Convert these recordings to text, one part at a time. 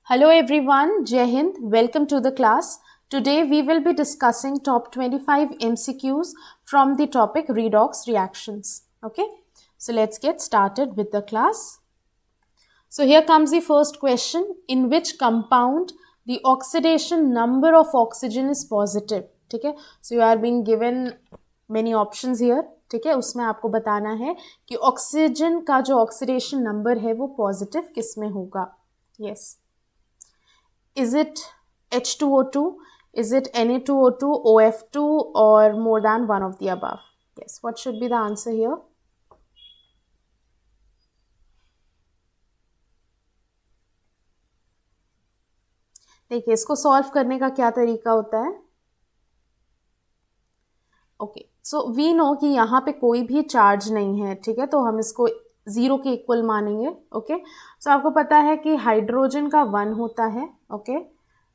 Hello everyone, Jai Hind. Welcome to the class. Today we will be discussing top 25 MCQs from the topic redox reactions. Okay, so let's get started with the class. So here comes the first question. In which compound the oxidation number of oxygen is positive? ठीक है, so you are being given many options here. ठीक है, उसमें आपको बताना है कि oxygen का जो ऑक्सीडेशन नंबर है वो पॉजिटिव किस में होगा. Yes. Is it H2O2? Is it Na2O2, OF2, or more than one of the above? Yes, what should be the answer here? देखिए, इसको सॉल्व करने का क्या तरीका होता है. ओके, सो वी नो कि यहाँ पे कोई भी चार्ज नहीं है. ठीक है, तो हम इसको जीरो के इक्वल मानेंगे. ओके, सो आपको पता है कि हाइड्रोजन का 1 होता है. Okay,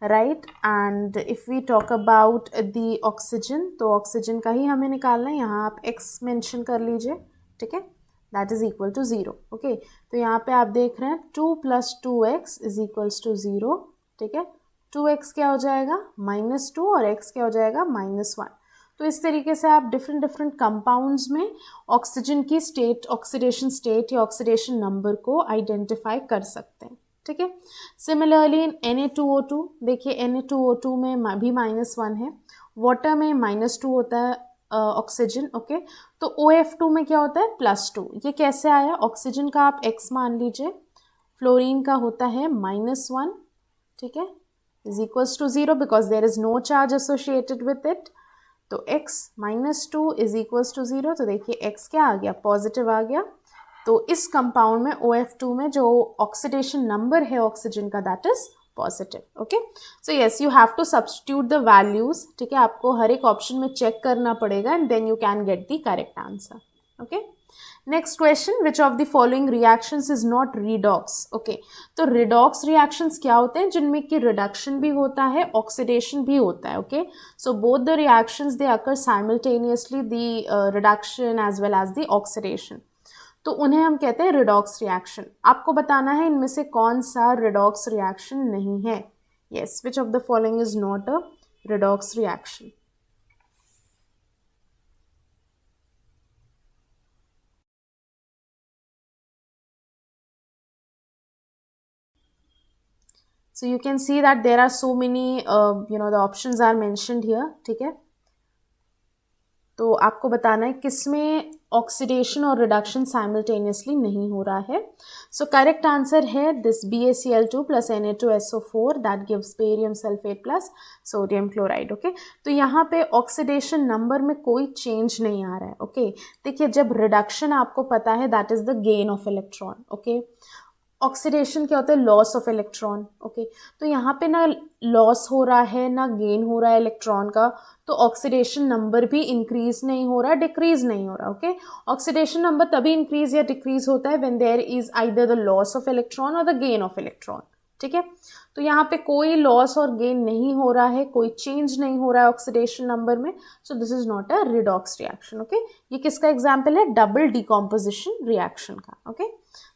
right. And if we talk about the oxygen, तो ऑक्सीजन का ही हमें निकालना है. यहाँ आप x मेंशन कर लीजिए. ठीक है, that is equal to 0. Okay, तो यहाँ पे आप देख रहे हैं 2 + 2x इज इक्वल्स टू 0. ठीक है, 2x क्या हो जाएगा -2 और x क्या हो जाएगा -1. तो इस तरीके से आप डिफरेंट कंपाउंड्स में ऑक्सीजन की स्टेट, ऑक्सीडेशन स्टेट या ऑक्सीडेशन नंबर को आइडेंटिफाई कर सकते हैं. ठीक है, सिमिलरली इन Na2O2, देखिए Na2O2 में भी -1 है. वाटर में -2 होता है ऑक्सीजन. ओके, तो OF2 में क्या होता है +2. ये कैसे आया? ऑक्सीजन का आप x मान लीजिए, फ्लोरीन का होता है -1. ठीक है, is equals to 0 because there is no charge associated with it. तो x -2 इज इक्वल्स टू 0. तो देखिए x क्या आ गया, पॉजिटिव आ गया. तो इस कंपाउंड में OF2 में जो ऑक्सीडेशन नंबर है ऑक्सीजन का, that is positive. Okay, so yes, you have to substitute the values. ठीक है, आपको हर एक ऑप्शन में चेक करना पड़ेगा and then you can get the correct answer. Okay, next question, which of the following reactions is not redox. Okay, तो redox reactions क्या होते हैं? जिनमें कि रिडक्शन भी होता है, ऑक्सीडेशन भी होता है. Okay, so both the reactions they occur simultaneously, the reduction as well as the oxidation. तो उन्हें हम कहते हैं रिडॉक्स रिएक्शन. आपको बताना है इनमें से कौन सा रिडॉक्स रिएक्शन नहीं है. Yes, which of the following is not a redox reaction. So you can see that there are so many, the options are mentioned here. ठीक है, तो आपको बताना है किसमें ऑक्सीडेशन और रिडक्शन साइमल्टेनियसली नहीं हो रहा है. सो करेक्ट आंसर है this BaCl2 + Na2SO4 that gives barium sulphate plus sodium chloride. Okay, तो यहाँ पे ऑक्सीडेशन नंबर में कोई चेंज नहीं आ रहा है. ओके, देखिए जब रिडक्शन आपको पता है that is the gain of electron. Okay, oxidation क्या होता है? Loss of electron. ओके, तो यहाँ पे ना लॉस हो रहा है ना गेन हो रहा है इलेक्ट्रॉन का, तो ऑक्सीडेशन नंबर भी इंक्रीज नहीं हो रहा, डिक्रीज नहीं हो रहा. ओके, ऑक्सीडेशन नंबर तभी इंक्रीज या डिक्रीज होता है when there is either the loss of electron और द गेन ऑफ इलेक्ट्रॉन. ठीक है, तो यहाँ पे कोई लॉस और गेन नहीं हो रहा है, कोई चेंज नहीं हो रहा है ऑक्सीडेशन नंबर में. सो this is not a redox reaction. Okay, ये किसका एग्जाम्पल है? डबल डिकम्पोजिशन रिएक्शन का. Okay,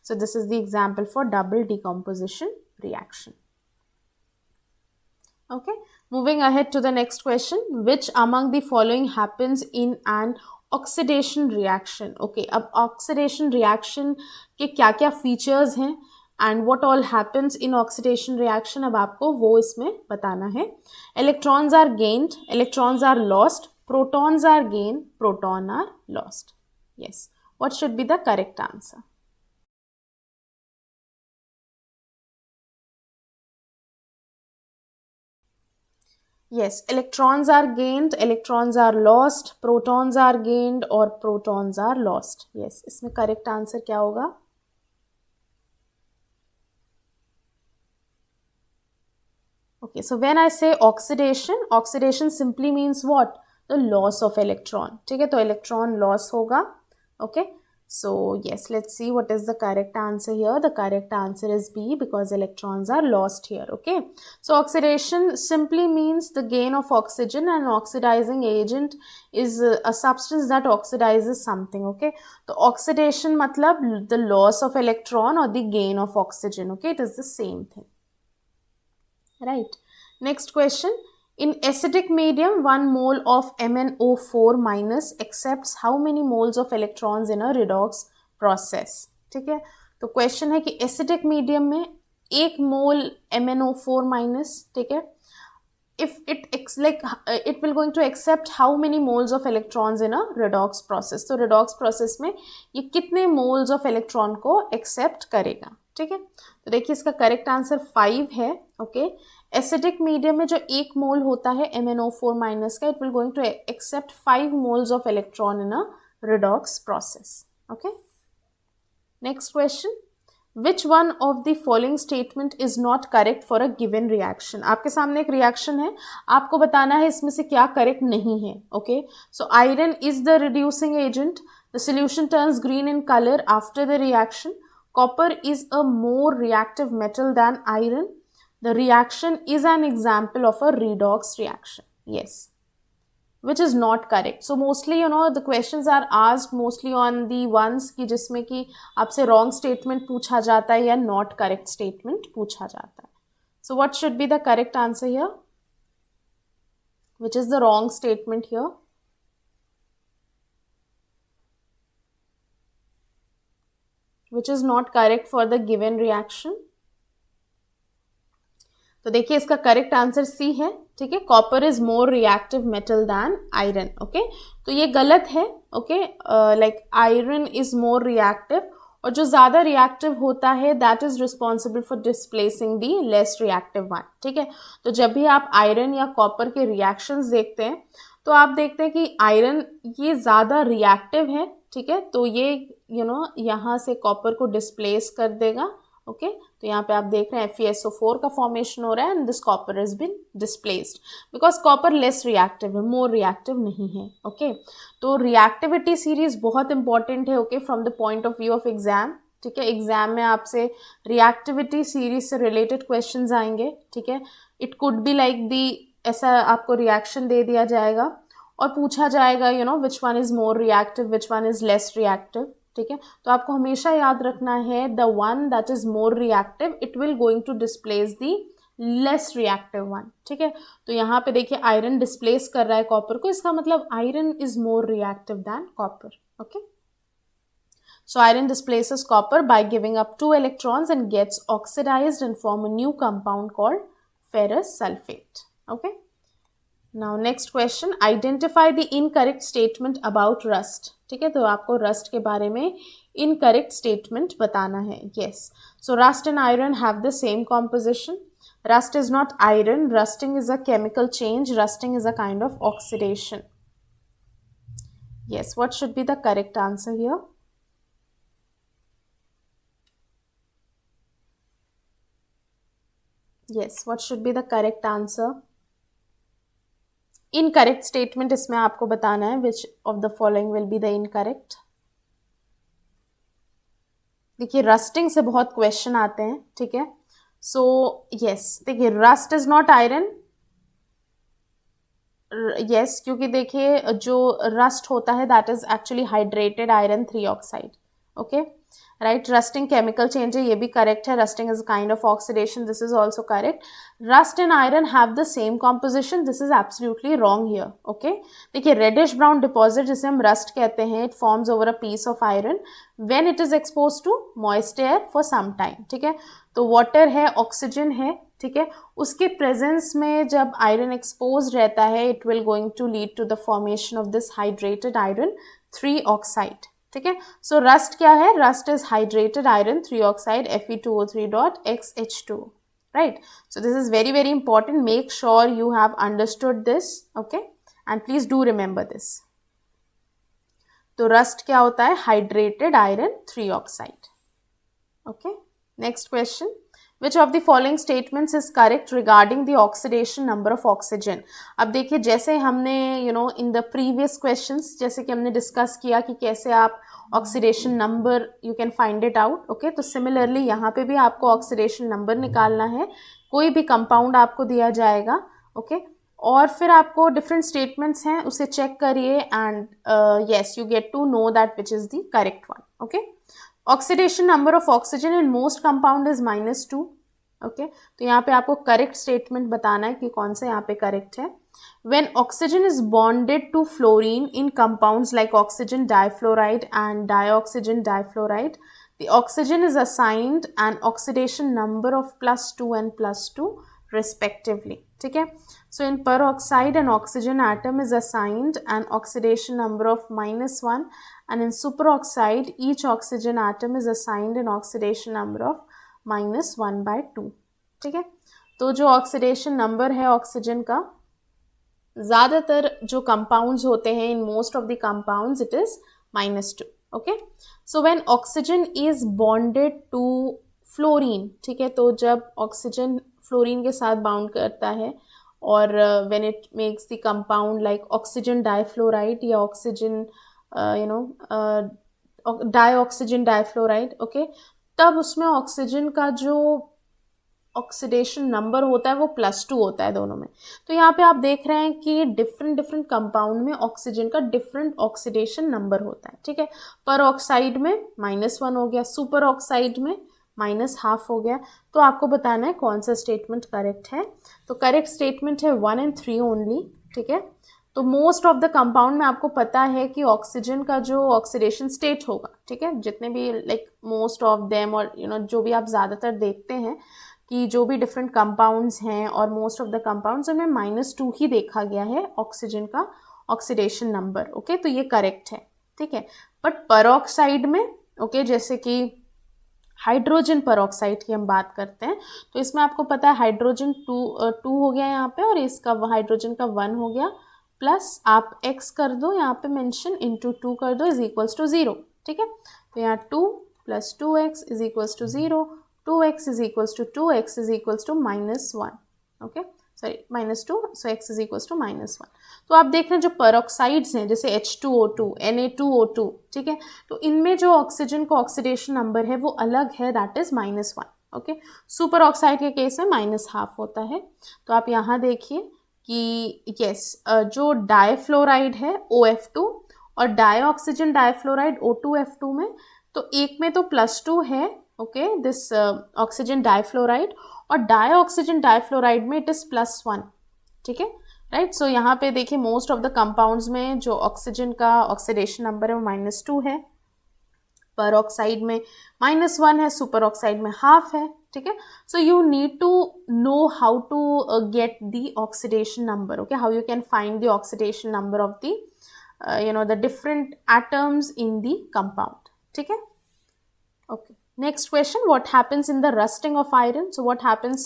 so this is the example for double decomposition reaction. Okay, moving ahead to the next question, which among the following happens in an oxidation reaction. Okay, अब oxidation reaction के क्या क्या features हैं and what all happens in oxidation reaction, अब आपको वो इसमें बताना है. Electrons are gained, electrons are lost, protons are gained, proton are lost. Yes, what should be the correct answer? Yes, electrons are gained, electrons are lost, protons are gained और protons are lost. Yes, इसमें correct answer क्या होगा? Okay, so when I say oxidation, oxidation simply means what? The loss of electron. ठीक है, तो electron loss होगा. Okay, so yes, let's see what is the correct answer here. The correct answer is B because electrons are lost here. Okay, so oxidation simply means the gain of oxygen, and oxidizing agent is a substance that oxidizes something. Okay, तो oxidation मतलब the loss of electron or the gain of oxygen. Okay, it is the same thing. right? Next question, in acidic medium 1 mole of MnO4 minus accepts how many moles of electrons in a redox process, ठीक है? तो question है कि acidic medium में 1 मोल MnO4 minus, ठीक है, if it will going to accept how many moles of electrons in a redox process. तो redox process में ये कितने moles of electron को accept करेगा, ठीक है? तो देखिए इसका करेक्ट आंसर 5 है, ओके? एसिडिक मीडियम में जो 1 मोल होता है MnO4 माइनस का, it will going to accept 5 moles of electron in a redox process, okay? Next question, which one of the following statement is not correct for a given reaction? आपके सामने एक reaction है, आपको बताना है इसमें से क्या करेक्ट नहीं है, okay? So iron is the reducing agent, the solution turns green in colour after the reaction, copper is a more reactive metal than iron, the reaction is an example of a redox reaction. Yes, which is not correct. So mostly the questions are asked mostly on the ones कि जिसमें कि आपसे wrong statement पूछा जाता है या not correct statement पूछा जाता है. So what should be the correct answer here? Which is the wrong statement here? Which is not correct for the given reaction? तो देखिए इसका करेक्ट आंसर सी है, ठीक है? Copper is more reactive metal than iron, okay? तो ये गलत है, okay? Like iron is more reactive, और जो ज़्यादा रिएक्टिव होता है that is responsible for displacing the less reactive one, ठीक है? तो जब भी आप आयरन या कॉपर के रिएक्शंस देखते हैं तो आप देखते हैं कि आयरन ये ज़्यादा रिएक्टिव है, ठीक है? तो ये यहाँ से कॉपर को डिस्प्लेस कर देगा, ओके? तो यहाँ पे आप देख रहे हैं FeSO4 का फॉर्मेशन हो रहा है and this copper is been displaced because copper less reactive है, मोर रिएक्टिव नहीं है, ओके? तो रिएक्टिविटी सीरीज बहुत इंपॉर्टेंट है, okay, from the point of view of exam, ठीक है? एग्जाम में आपसे रिएक्टिविटी सीरीज से रिलेटेड क्वेश्चंस आएंगे, ठीक है? It could be like the, ऐसा आपको रिएक्शन दे दिया जाएगा और पूछा जाएगा which one is more reactive, which one is less reactive, ठीक है? तो आपको हमेशा याद रखना है the one that is more reactive it will going to displace the less reactive one, ठीक है? तो यहाँ पे देखिए आयरन डिस्प्लेस कर रहा है कॉपर को, इसका मतलब iron is more reactive than copper, okay? So iron displaces copper by giving up 2 electrons and gets oxidized and form a new compound called ferrous sulfate, okay? Now next question, identify the incorrect statement about rust, ठीक है? तो आपको rust के बारे में incorrect statement बताना है. Yes, so rust and iron have the same composition. Rust is not iron, rusting is a chemical change, rusting is a kind of oxidation. Yes, what should be the correct answer here? Yes, what should be the correct answer? Incorrect statement इसमें आपको बताना है विच of the following will be the incorrect. देखिए rusting से बहुत question आते हैं, ठीक है? सो यस, देखिए rust is not iron, yes, क्योंकि देखिए जो रस्ट होता है that is actually hydrated iron 3 oxide, okay? Right, rusting chemical change है, ये भी करेक्ट है. Rusting is kind of oxidation, this is also correct. Rust and iron have the same composition, this is absolutely wrong here, okay? देखिए reddish brown deposit जिसे हम rust कहते हैं, it forms over a piece of iron when it is expose to moist air for some time, ठीक है? तो water है, oxygen है, ठीक है? उसके प्रेजेंस में जब आयरन एक्सपोज रहता है it will going to lead to the formation of this hydrated iron 3 oxide, ठीक है? सो रस्ट क्या है? Rust is hydrated iron 3 oxide Fe2O3.XH2, right? So this is very very important, make sure you have understood this, okay? And please do remember this. तो rust क्या होता है? Hydrated iron 3 oxide, okay? Next question, Which of the following statements is correct regarding the oxidation number of oxygen? अब देखिए जैसे हमने in the previous questions जैसे कि हमने डिस्कस किया कि कैसे आप oxidation number you can find it out, okay? तो सिमिलरली यहाँ पे भी आपको ऑक्सीडेशन नंबर निकालना है. कोई भी कंपाउंड आपको दिया जाएगा, ओके? और फिर आपको डिफरेंट स्टेटमेंट्स हैं उसे चेक करिए and yes you get to know that which is the correct one, okay? Oxidation number of oxygen in most compound is -2. Okay तो यहाँ पे आपको करेक्ट स्टेटमेंट बताना है कि कौन सा यहाँ पे करेक्ट है. When oxygen is bonded to fluorine in compounds like oxygen difluoride and dioxygen difluoride, the oxygen is assigned an oxidation number of +2 and +2 respectively. ठीक है. So in peroxide, an oxygen atom is assigned an oxidation number of -1, and in superoxide, each oxygen atom is assigned an oxidation number of -1/2. ठीक है. तो जो oxidation number है oxygen का, ज़्यादातर जो कंपाउंड्स होते हैं, in most of the compounds it is -2. Okay so when oxygen is bonded to fluorine, ठीक है, तो जब ऑक्सीजन फ्लोरीन के साथ बाउंड करता है और when it makes the compound like oxygen difluoride या ऑक्सीजन डाइऑक्सीजन डाइफ्लोराइड, ओके, तब उसमें ऑक्सीजन का जो ऑक्सीडेशन नंबर होता है वो +2 होता है दोनों में. तो यहाँ पे आप देख रहे हैं कि डिफरेंट कंपाउंड में ऑक्सीजन का डिफरेंट ऑक्सीडेशन नंबर होता है. ठीक है, पर ऑक्साइड में -1 हो गया, सुपर ऑक्साइड में -1/2 हो गया. तो आपको बताना है कौन सा स्टेटमेंट करेक्ट है. तो करेक्ट स्टेटमेंट है 1 and 3 ओनली. ठीक है, तो मोस्ट ऑफ द कंपाउंड में आपको पता है कि ऑक्सीजन का जो ऑक्सीडेशन स्टेट होगा, ठीक है, जितने भी लाइक मोस्ट ऑफ देम और जो भी आप ज़्यादातर देखते हैं कि जो भी डिफरेंट कंपाउंड्स हैं और मोस्ट ऑफ द कंपाउंड्स उनमें -2 ही देखा गया है ऑक्सीजन का ऑक्सीडेशन नंबर. ओके, तो ये करेक्ट है. ठीक है, बट परऑक्साइड में, ओके, जैसे कि हाइड्रोजन परऑक्साइड की हम बात करते हैं, तो इसमें आपको पता है हाइड्रोजन 2 हो गया यहाँ पे और इसका हाइड्रोजन का 1 हो गया, प्लस आप x कर दो यहाँ पे मेंशन, इंटू 2 कर दो इज इक्वल्स टू 0. ठीक है, तो यहाँ 2 + 2x is equals to 0, 2x is equals to 2x is equals to -1. Okay, sorry -2, so x is equals to -1. तो आप देख रहे हैं जो परऑक्साइड्स हैं जैसे H2O2, Na2O2, ठीक है, तो इनमें जो ऑक्सीजन का ऑक्सीडेशन नंबर है वो अलग है, that is -1. Okay, super oxide के केस में -1/2 होता है. तो आप यहाँ देखिए कि यस, जो डाइफ्लोराइड है OF2 और डाइऑक्सीजन डाइफ्लोराइड O2F2 में, तो एक में तो +2 है, ओके, दिस ऑक्सीजन डाइफ्लोराइड, और डाइऑक्सीजन डाइफ्लोराइड में इट इज़ +1. ठीक है, राइट. सो यहाँ पे देखिए मोस्ट ऑफ द कंपाउंड्स में जो ऑक्सीजन का ऑक्सीडेशन नंबर है वो -2 है, पर ऑक्साइड में -1 है, सुपर ऑक्साइड में 1/2 है. ठीक है, so you need to know how to get the oxidation number. Okay, how you can find the oxidation number of the the different atoms in the compound. ठीक है, okay. Next question, what happens in the rusting of iron? So what happens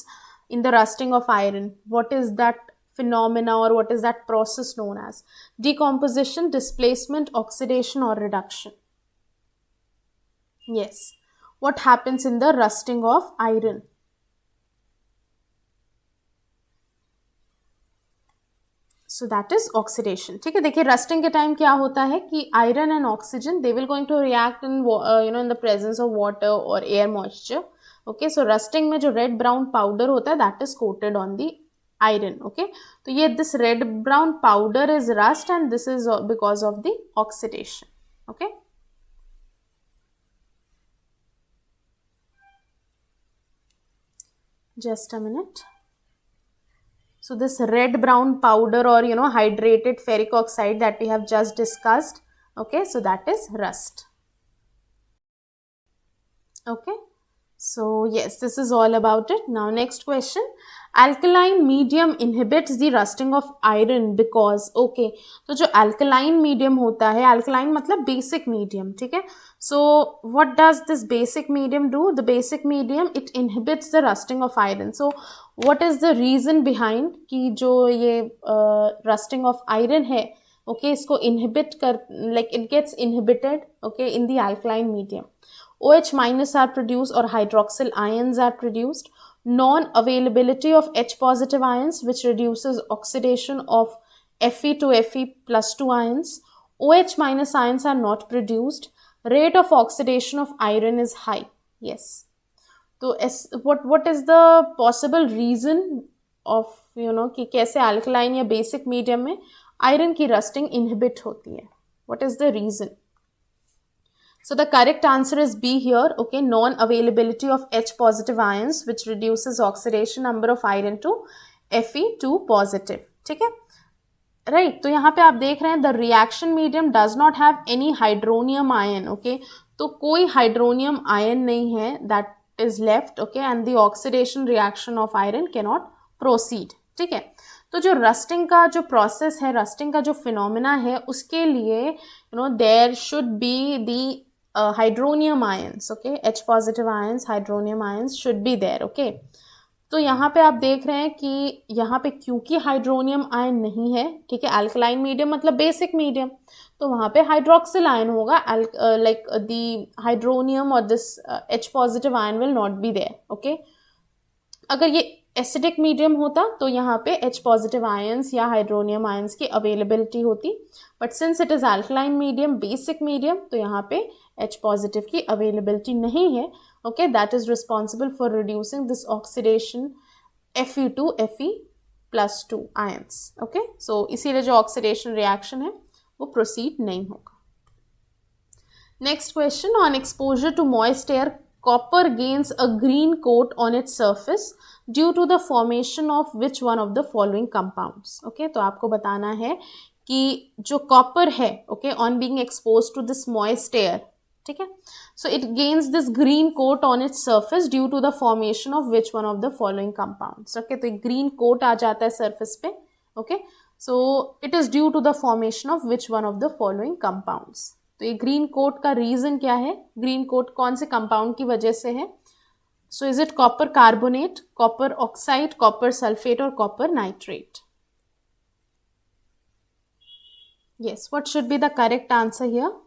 in the rusting of iron? What is that phenomena or what is that process known as? Decomposition, displacement, oxidation or reduction? Yes. What happens in the rusting of iron? So that is oxidation. ठीक है, देखिए rusting के time क्या होता है कि iron and oxygen they will going to react in in the presence of water और air moisture. Okay, so rusting में जो रेड ब्राउन पाउडर होता है that is coated on the iron. Okay, तो ये this red brown powder is rust and this is because of the oxidation. Okay, just a minute. So this red brown powder or hydrated ferric oxide that we have just discussed, okay, so that is rust. Okay, so yes, this is all about it. Now next question, alkaline medium inhibits the rusting of iron because, okay, तो जो alkaline medium होता है, alkaline मतलब basic medium. ठीक है, so what does this basic medium do? The basic medium, it inhibits the rusting of iron. So what is the reason behind कि जो ये rusting of iron है, okay, इसको inhibit कर, like it gets inhibited, okay, in the alkaline medium. OH- are produced or hydroxyl ions are produced. Non-availability of H positive ions, which reduces oxidation of Fe to Fe+2 ions. OH- ions are not produced. Rate of oxidation of iron is high. Yes. So what is the possible reason of कि कैसे alkaline या basic medium में iron की rusting inhibit होती है? What is the reason? So the correct answer is B here. Okay, non-availability of H positive ions which reduces oxidation number of iron to Fe2 positive. ठीक है, right. तो यहाँ पे आप देख रहे हैं the reaction medium does not have any hydronium ion. Okay, तो कोई हाइड्रोनियम आयन नहीं है that is left. Okay, and the oxidation reaction of iron can not proceed. ठीक है, तो जो रस्टिंग का जो प्रोसेस है, रस्टिंग का जो फिनोमिना है, उसके लिए there should be the hydronium ions. Okay, H positive ions, hydronium ions should be there. Okay, तो यहाँ पे आप देख रहे हैं कि यहाँ पे क्योंकि हाइड्रोनियम आयन नहीं है, ठीक है, अल्कलाइन मीडियम मतलब बेसिक मीडियम, तो वहाँ पे हाइड्रोक्सिल आयन होगा. लाइक द हाइड्रोनियम और this H positive ion will not be there. Okay, अगर ये एसिडिक मीडियम होता तो यहाँ पे H पॉजिटिव आयंस या हाइड्रोनियम आयंस की अवेलेबिलिटी होती, but since it is alkaline medium, basic medium, तो यहाँ पे H पॉजिटिव की अवेलेबिलिटी नहीं है. Okay, that is responsible for reducing this oxidation Fe2 Fe+2 ions. Okay, so इसीलिए जो ऑक्सीडेशन रिएक्शन है वो प्रोसीड नहीं होगा. Next question, on exposure to moist air copper gains a green coat on its surface due to the formation of which one of the following compounds. Okay, तो आपको बताना है कि जो कॉपर है, okay, on being exposed to this moist air, ठीक है, so it gains this green coat on its surface due to the formation of which one of the following compounds. Okay, तो एक green coat आ जाता है surface पे. Okay, so it is due to the formation of which one of the following compounds. तो ये green coat का reason क्या है, ग्रीन कोट कौन से कंपाउंड की वजह से है? So is it copper carbonate, copper oxide, copper sulphate और copper nitrate? Yes, what should be the correct answer here?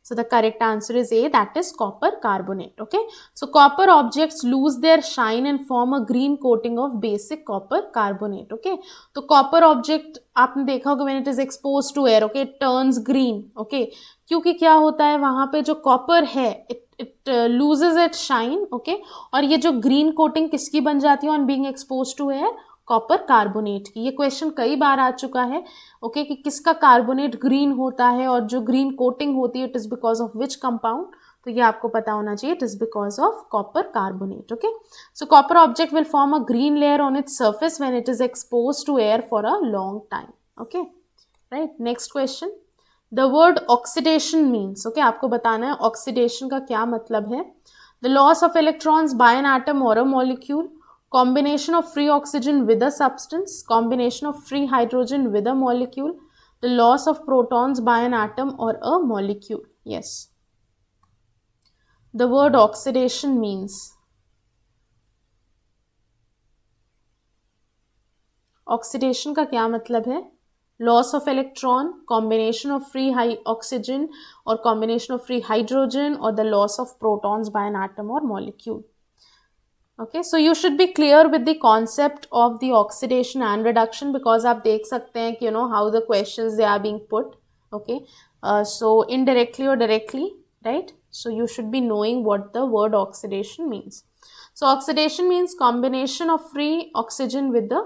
So the correct answer is A, that is copper carbonate. Okay, so copper objects lose their shine and form a green coating of basic copper carbonate. Okay, तो copper object आपने देखा होगा when it is exposed to air, okay, it turns green. Okay, क्योंकि क्या होता है वहाँ पे जो copper है it loses its shine. Okay, और ये जो green coating किसकी बन जाती है on being exposed to air? Copper carbonate की. ये क्वेश्चन कई बार आ चुका है. ओके, कि किसका कार्बोनेट ग्रीन होता है और जो ग्रीन कोटिंग होती है it is because of which compound? तो ये आपको पता होना चाहिए, it is because of copper carbonate. Okay, so copper object will form a green layer on its surface when it is exposed to air for a long time. Okay, right. Next question, the word oxidation means. Okay, आपको बताना है oxidation का क्या मतलब है. The loss of electrons by an atom और a molecule, combination of free oxygen with a substance, combination of free hydrogen with a molecule, the loss of protons by an atom or a molecule. Yes, the word oxidation means. Oxidation का क्या मतलब है? Loss of electron, combination of free oxygen or combination of free hydrogen, or the loss of protons by an atom or molecule. Okay, so you should be clear with the concept of the oxidation and reduction, because आप देख सकते हैं कि how the questions they are being put. Okay, so indirectly or directly, right? So you should be knowing what the word oxidation means. So oxidation means combination of free oxygen with the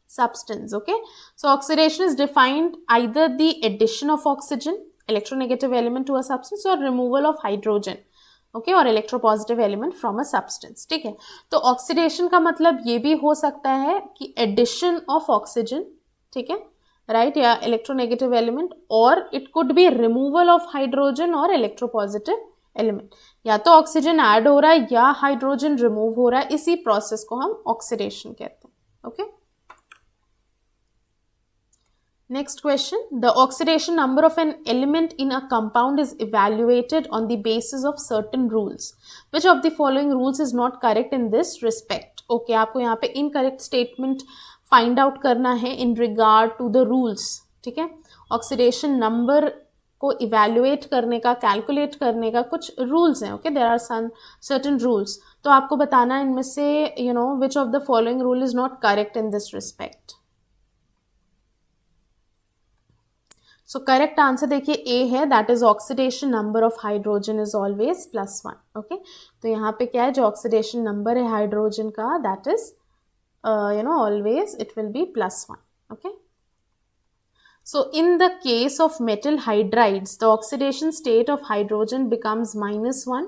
substance. Okay, so oxidation is defined either the addition of oxygen, electronegative element, to a substance, or removal of hydrogen, okay, और electropositive element from a substance. ठीक है, तो oxidation का मतलब ये भी हो सकता है कि एडिशन ऑफ ऑक्सीजन, ठीक है, राइट, या इलेक्ट्रोनेगेटिव एलिमेंट, और it could be removal of hydrogen और इलेक्ट्रोपॉजिटिव एलिमेंट. या तो ऑक्सीजन ऐड हो रहा है या हाइड्रोजन रिमूव हो रहा है, इसी प्रोसेस को हम ऑक्सीडेशन कहते हैं. Okay, next question, the oxidation number of an element in a compound is evaluated on the basis of certain rules. Which of the following rules is not correct in this respect? Okay, आपको यहाँ पे incorrect statement find out करना है in regard to the rules. ठीक है, oxidation number को evaluate करने का, calculate करने का कुछ rules हैं. Okay, there are some certain rules. तो आपको बताना है इनमें से which of the following rule is not correct in this respect. So correct answer देखिए ए है, that is oxidation number of hydrogen is always +1. Okay, तो यहाँ पे क्या है, जो ऑक्सीडेशन नंबर है हाइड्रोजन का, that is always it will be +1. Okay, So in the case of metal hydrides, the oxidation state of hydrogen becomes -1,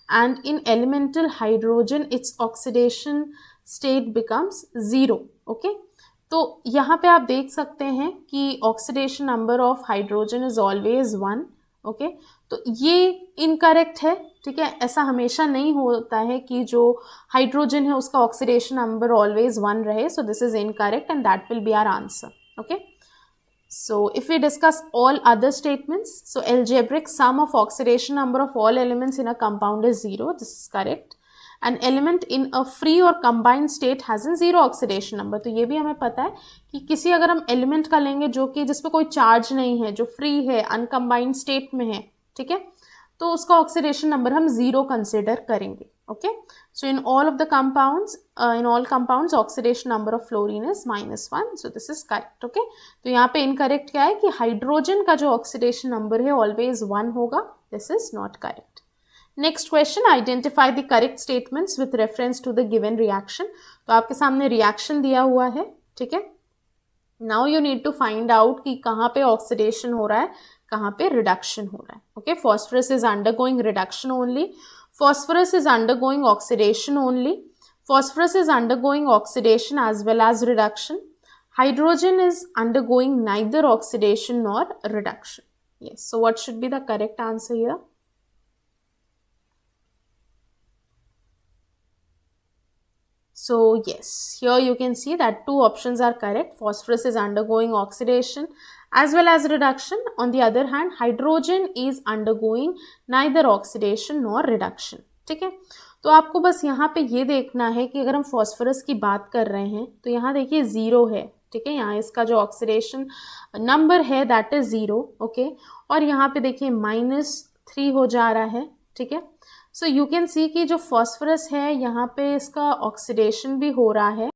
and in elemental hydrogen its oxidation state becomes 0. Okay, तो यहाँ पे आप देख सकते हैं कि oxidation number of hydrogen is always 1. Okay, तो ये इनकरेक्ट है. ठीक है, ऐसा हमेशा नहीं होता है कि जो हाइड्रोजन है उसका ऑक्सीडेशन नंबर ऑलवेज 1 रहे. So this is incorrect and that will be our answer. Okay, so if we discuss all other statements, so algebraic sum of oxidation number of all elements in a compound is 0. This is correct. An element in a free or combined state has a 0 oxidation number. तो ये भी हमें पता है कि किसी अगर हम एलिमेंट का लेंगे जो कि जिसपे कोई चार्ज नहीं है, जो फ्री है, अनकम्बाइंड स्टेट में है, ठीक है, तो उसका ऑक्सीडेशन नंबर हम 0 कंसिडर करेंगे. Okay, so in all of the compounds, in all compounds oxidation number of fluorine is -1. So this is correct. Okay, तो यहाँ पे इनकरेक्ट क्या है कि हाइड्रोजन का जो ऑक्सीडेशन नंबर है ऑलवेज 1 होगा. This is not correct. Next question, identify the correct statements with reference to the given reaction. तो आपके सामने रिएक्शन दिया हुआ है. ठीक है, now you need to find out कि कहाँ पे ऑक्सीडेशन हो रहा है, कहाँ पे रिडक्शन हो रहा है. Okay, phosphorus is undergoing reduction only, phosphorus is undergoing oxidation only, phosphorus is undergoing oxidation as well as reduction, hydrogen is undergoing neither oxidation nor reduction. Yes, so what should be the correct answer here? So yes, here you can see that two options are correct. Phosphorus is undergoing oxidation as well as reduction. On the other hand, hydrogen is undergoing neither oxidation nor reduction. ठीक है, तो आपको बस यहाँ पे ये देखना है कि अगर हम फॉस्फोरस की बात कर रहे हैं तो यहाँ देखिए 0 है. ठीक है, यहाँ इसका जो ऑक्सीडेशन नंबर है दैट इज 0. ओके, और यहाँ पे देखिए -3 हो जा रहा है. ठीक है, सो यू कैन सी कि जो फॉस्फोरस है यहाँ पे इसका ऑक्सीडेशन भी हो रहा है.